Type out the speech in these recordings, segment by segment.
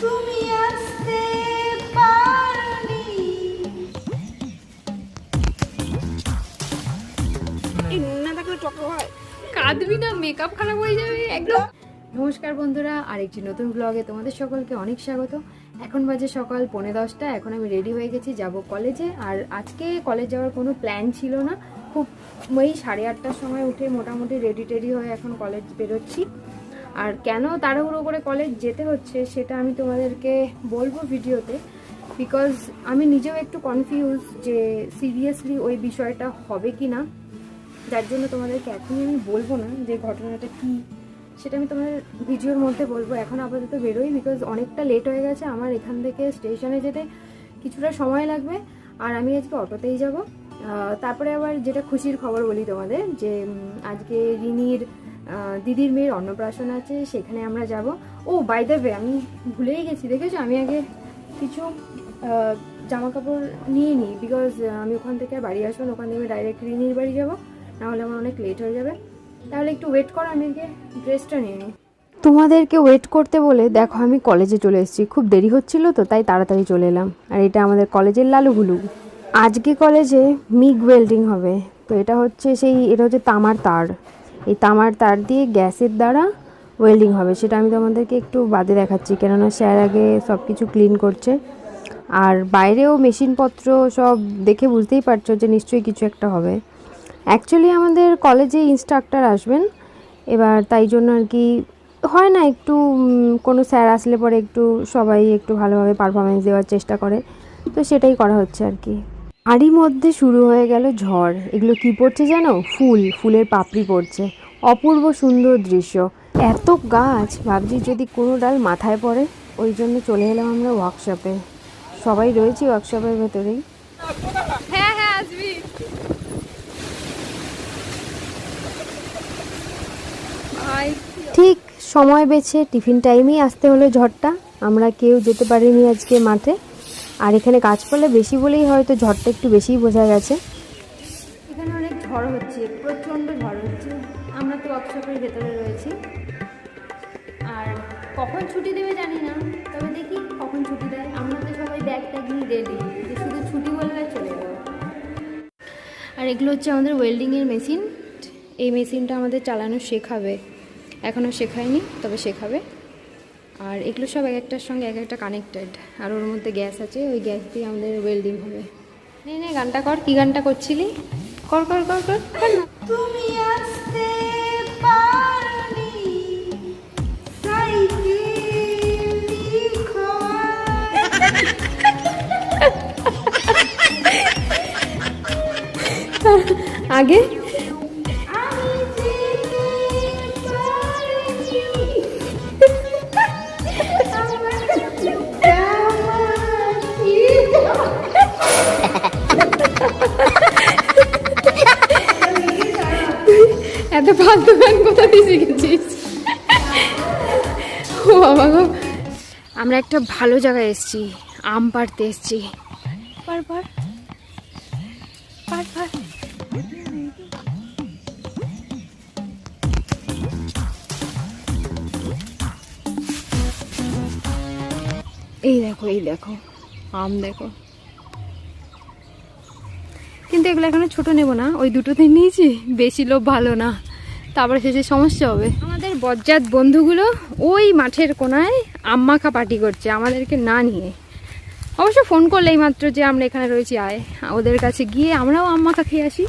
তুমি আসতে পারনি। এই না থাকলে টক হয়, কাঁদবি না, মেকআপ খারাপ হয়ে যাবে একদম। নমস্কার বন্ধুরা, আরেকটি নতুন ব্লগে তোমাদের সকলকে অনেক স্বাগত। এখন বাজে সকাল 9:45। এখন আমি রেডি হয়ে গেছি, যাব কলেজে। আর আজকে কলেজ যাওয়ার কোনো প্ল্যান ছিল না। খুব ওই 8:30টার সময় উঠে মোটামুটি রেডি টেডি হয়ে এখন কলেজ বেরোচ্ছি। আর কেন তাড়াহুড়ো করে কলেজ যেতে হচ্ছে সেটা আমি তোমাদেরকে বলবো ভিডিওতে, বিকজ আমি নিজেও একটু কনফিউজ যে সিরিয়াসলি ওই বিষয়টা হবে কি না। যার জন্য তোমাদেরকে এখনই আমি বলবো না যে ঘটনাটা কী, সেটা আমি তোমাদের ভিডিওর মধ্যে বলবো। এখন আপাতত বেরোই, বিকজ অনেকটা লেট হয়ে গেছে। আমার এখান থেকে স্টেশনে যেতে কিছুটা সময় লাগবে, আর আমি আজকে অটোতেই যাব। তারপরে আবার যেটা খুশির খবর বলি তোমাদের, যে আজকে রিনির দিদির মেয়ের অন্নপ্রাশন আছে, সেখানে আমরা যাব। ও বাই দ্য ওয়ে, আমি ভুলেই গেছি, দেখেছো আমি আগে কিছু জামা কাপড় নিয়ে নিই, বিকজ আমি ওখান থেকে বাড়ি আসবো না, ওখান থেকে আমি ডাইরেক্ট রিনির বাড়ি যাবো, নাহলে আমার অনেক লেট হয়ে যাবে। তাহলে একটু ওয়েট করো, আমি আগে ড্রেসটা নিয়ে নিই। তোমাদেরকে ওয়েট করতে বলে দেখো আমি কলেজে চলে এসেছি। খুব দেরি হচ্ছিল তো, তাই তাড়াতাড়ি চলে এলাম। আর এটা আমাদের কলেজের লালুগুলু। আজকে কলেজে মিগ ওয়েল্ডিং হবে। তো এটা হচ্ছে এটা হচ্ছে তামার তার। এই তামার তার দিয়ে গ্যাসের দ্বারা ওয়েল্ডিং হবে। সেটা আমি তোমাদেরকে একটু বাদে দেখাচ্ছি, কেননা স্যার আগে সব কিছু ক্লিন করছে। আর বাইরেও মেশিনপত্র সব দেখে বুঝতেই পারছো যে নিশ্চয়ই কিছু একটা হবে। অ্যাকচুয়ালি আমাদের কলেজে ইনস্ট্রাক্টর আসবেন এবার, তাই জন্য আর কি হয় না, একটু কোনো স্যার আসলে পরে একটু সবাই একটু ভালোভাবে পারফরমেন্স দেওয়ার চেষ্টা করে, তো সেটাই করা হচ্ছে আর কি। আরই মধ্যে শুরু হয়ে গেল ঝড়। এগুলো কি পড়ছে জানো? ফুলের পাপড়ি পড়ছে। অপূর্ব সুন্দর দৃশ্য। এত গাছ, ভাবছি যদি কোনো ডাল মাথায় পড়ে। ওই জন্য চলে এলাম আমরা ওয়ার্কশপে। সবাই রয়েছি ওয়ার্কশপের ভেতরেই। হ্যাঁ হ্যাঁ আসবি। ঠিক সময় বেছে টিফিন টাইমেই আসতে হলো ঝড়টা। আমরা কেউ যেতে পারিনি আজকে মাঠে। আর এখানে গাছপালা বেশি বলেই হয়তো ঝড়টা একটু বেশিই বোঝা গেছে। এখানে অনেক ঝড় হচ্ছে, প্রচণ্ড ঝড় হচ্ছে। আমরা তো ওয়ার্কশপের ভেতরে রয়েছি। আর কখন ছুটি দেবে জানি না, তবে দেখি কখন ছুটি দেয়। আমরা তো সবাই ব্যাগ ট্যাগ নিয়ে রেডি, শুধু ছুটি বললে চলে যাবো। আর এগুলো হচ্ছে আমাদের ওয়েল্ডিংয়ের মেশিন। এই মেশিনটা আমাদের চালানো শেখাবে, এখনও শেখায়নি, তবে শেখাবে। আর এগুলো সব এক একটার সঙ্গে এক একটা কানেক্টেড। আর ওর মধ্যে গ্যাস আছে, ওই গ্যাস দিয়ে আমাদের ওয়েল্ডিং হবে। নে গানটা কর। কি গানটা করছিলি? কর কর কর কর। তুমি আসতে পারনি, আগে এত ফালতু গান কোথা দিয়ে শিখেছিস? ও বাবা গো, আমরা একটা ভালো জায়গায় এসেছি, আম পাড়তে এসেছি। পার পার পার পার। এই দেখো এই দেখো আম দেখো। কিন্তু এগুলো এখানে ছোট নেব না, ওই দুটোতে নিয়েছি, বেশি লোভ ভালো না, তারপরে শেষে সমস্যা হবে। আমাদের বজ্জাত বন্ধুগুলো ওই মাঠের কোনায় আম মাখা পার্টি করছে আমাদেরকে না নিয়ে। অবশ্য ফোন করলে এই মাত্র যে আমরা এখানে রয়েছি, আয় ওদের কাছে গিয়ে আমরাও আম মাখা খেয়ে আসি।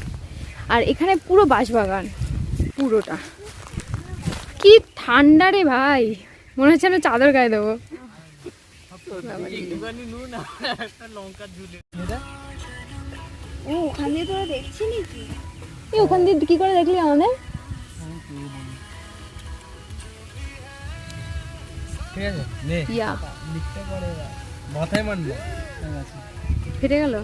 আর এখানে পুরো বাঁশবাগান, পুরোটা। কি ঠান্ডা রে ভাই, মনে হচ্ছে না চাদর গায়ে দেবো। ও ওখান দিয়ে তোরা দেখছি নাকি? ওখান দিয়ে কি করে দেখলি আমাদের? ঠিক আছে নে ইয়া লিখতে পারে মাথায় মারলে ফেটে গেল।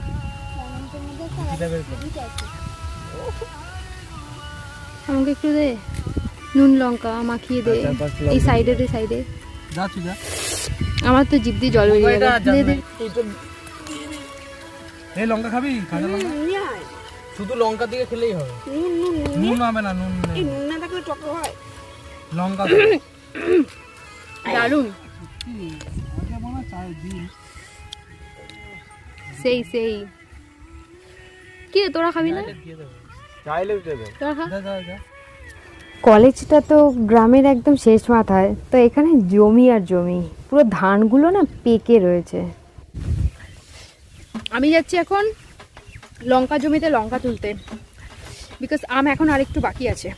আমাকে একটু দে, নুন লঙ্কা মাখিয়ে দে। এই সাইডে দে, সাইডে যা তুই যা। আমার তো জিভ দিয়ে জল বেরিয়ে গেল। দে দে। এই লঙ্কা খাবি? কাঁচা লঙ্কা শুধু লঙ্কা দিয়ে খেলেই হবে। নুন হবে না, নুন নেই। নুন না থাকলে টক হয়। লঙ্কা দারুন। সেই সেই কি রে, তোরা খাবি না? তোরা খা। কলেজটা তো গ্রামের একদম শেষ মাথায়, তো এখানে জমি আর জমি, পুরো ধানগুলো না পেকে রয়েছে। আমি যাচ্ছি এখন লঙ্কা জমিতে লঙ্কা তুলতে, বিকজ আম এখন আরেকটু বাকি আছে।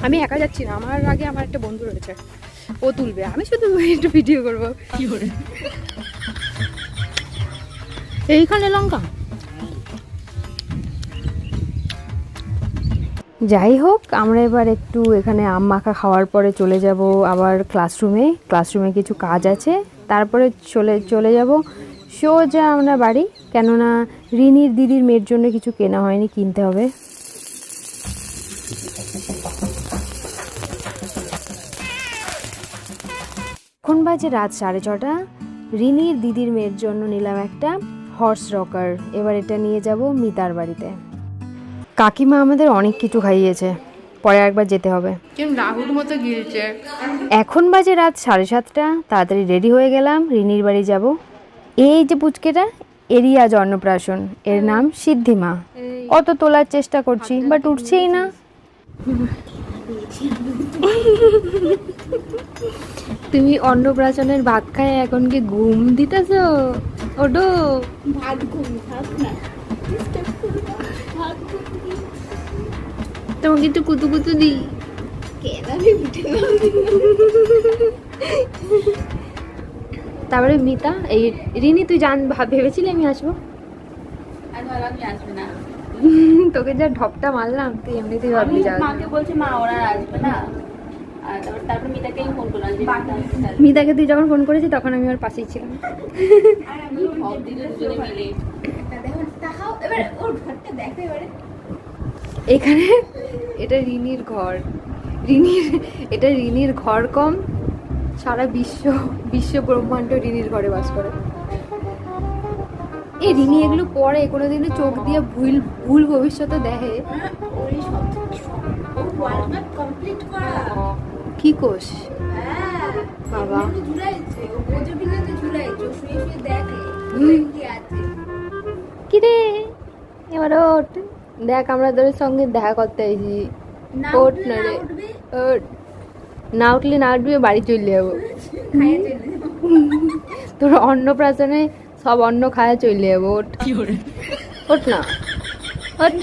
আমি একা যাচ্ছি না, আমার আগে আমার একটা বন্ধু রয়েছে, ও তুলবে, আমি শুধু একটু ভিডিও করবো। কি করে এইখানে লঙ্কা। যাই হোক, আমরা এবার একটু এখানে আম মাখা খাওয়ার পরে চলে যাব আবার ক্লাসরুমে কিছু কাজ আছে, তারপরে চলে যাব সোজা আমরা বাড়ি, কেননা রিনির দিদির মেয়ের জন্য কিছু কেনা হয়নি, কিনতে হবে। এখন বাজে রাত 6:30। রিনির দিদির মেয়ের জন্য নিলাম একটা হর্স রকার, এবার এটা নিয়ে যাব মিতার বাড়িতে। কাকিমা আমাদের অনেক কিছু খাইয়েছে, পরে একবার যেতে হবে। রাহুর মতো গিলছে। এখন বাজে রাত 7:30, তাড়াতাড়ি রেডি হয়ে গেলাম, রিনির বাড়ি যাব। এই যে পুচকেটা, এরই আজ অন্নপ্রাশন, এর নাম সিদ্ধিমা। কত তোলার চেষ্টা করছি, বাট উঠছেই না। তুমি অন্নপ্রাশনের ভাত খায় এখন কি ঘুম দিতেছ? ওডো ভাত ঘুম থাক না, তোমাকে একটু কুতু কুতু দিই। তারপরে মিতা, এই রিনি তুই ভেবেছিলি আমি আসবো? তোকে যা ঢপটা মারলাম, তুই এমনিতেই ভাবলি যাবে। মাকে বলছে মা ওরা আসবে না, আর তারপর মিতাকেই ফোন করলাম। মিতাকে তুই যখন ফোন করেছিস তখন আমি ওর পাশেই ছিলাম। এখানে এটা রিনির ঘর, এটা রিনির ঘর কম, সারা বিশ্ব ব্রহ্মাণ্ড রিনির ঘরে বাস করে। এই রিনি এগুলো পড়ে, কোনোদিনও চোখ দিয়ে ভুল ভবিষ্যতে দেখে। কি কোষ বাবা, কি রে এবার ওঠ, দেখ আমরা তোর সঙ্গে দেখা করতে এসেছি। ওঠ না রে, ওঠ না, উঠলে না উঠবে বাড়ি চলে যাবো। তোর অন্নপ্রাশনে সব অন্ন খায় চলে যাবো। ওঠ ওঠ না, ওঠ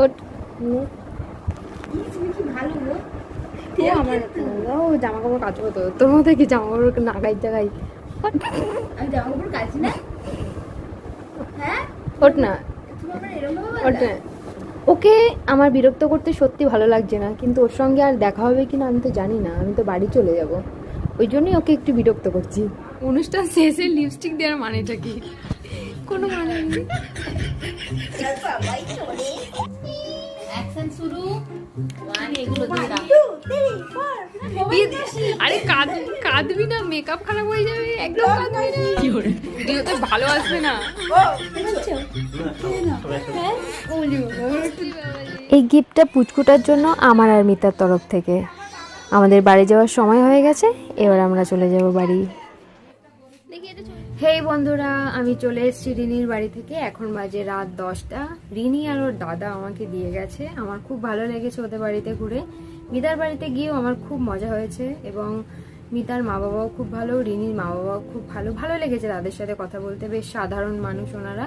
ওঠ। আমার জামা কাপড় কাচবো তো, তোর মধ্যে কি জামা কাপড় না গাই জায়গায়। ওঠ না, ওঠ না। ওকে আমার বিরক্ত করতে সত্যি ভালো লাগছে না, কিন্তু ওর সঙ্গে আর দেখা হবে কিনা আমি তো জানি না, আমি তো বাড়ি চলে যাব, ওই জন্যই ওকে একটু বিরক্ত করছি। অনুষ্ঠান শেষে লিপস্টিক দেওয়ার মানেটা কি? কোনো মানে নেই। আরে কাঁদবি না, মেকআপ খারাপ হয়ে যাবে, একদম কাঁদবি না, ভিডিওতে ভালো আসবে না। এই গিফটটা পুচকুটার জন্য আমার আর মিতার তরফ থেকে। আমাদের বাড়ি যাওয়ার সময় হয়ে গেছে, এবার আমরা চলে যাব বাড়ি। হেই বন্ধুরা, আমি চলে এসেছি রিনির বাড়ি থেকে, এখন বাজে রাত 10টা। রিনি আর ওর দাদা আমাকে দিয়ে গেছে, আমার খুব ভালো লেগেছে ওদের বাড়িতে ঘুরে। মিতার বাড়িতে গিয়েও আমার খুব মজা হয়েছে, এবং মিতার মা বাবাও খুব ভালো, রিনির মা বাবাও খুব ভালো লেগেছে তাদের সাথে কথা বলতে, বেশ সাধারণ মানুষ ওনারা।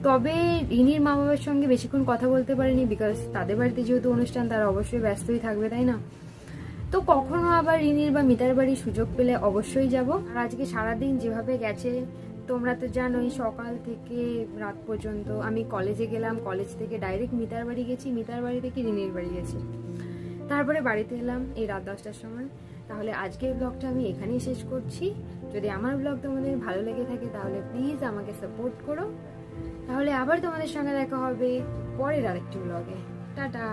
তবে রিনির মা বাবার সঙ্গে বেশিক্ষণ কথা বলতে পারিনি, বিকজ তাদের বাড়িতে যেহেতু অনুষ্ঠান, তারা অবশ্যই ব্যস্তই থাকবে, তাই না? তো কখনো আবার রিনির বা মিতার বাড়ি সুযোগ পেলে অবশ্যই যাব। আর আজকে সারাদিন যেভাবে গেছে তোমরা তো জানোই, সকাল থেকে রাত পর্যন্ত আমি কলেজে গেলাম, কলেজ থেকে ডাইরেক্ট মিতার বাড়ি গেছি, মিতার বাড়ি থেকে রিনির বাড়ি গেছি, তারপরে বাড়িতে এলাম এই রাত 10টার সময়। তাহলে আজকের ব্লগটা আমি এখানেই শেষ করছি। যদি আমার ব্লগ তোমাদের ভালো লেগে থাকে তাহলে প্লিজ আমাকে সাপোর্ট করো। তাহলে আবার তোমাদের সঙ্গে দেখা হবে পরের আরেকটি ব্লগে। টাটা।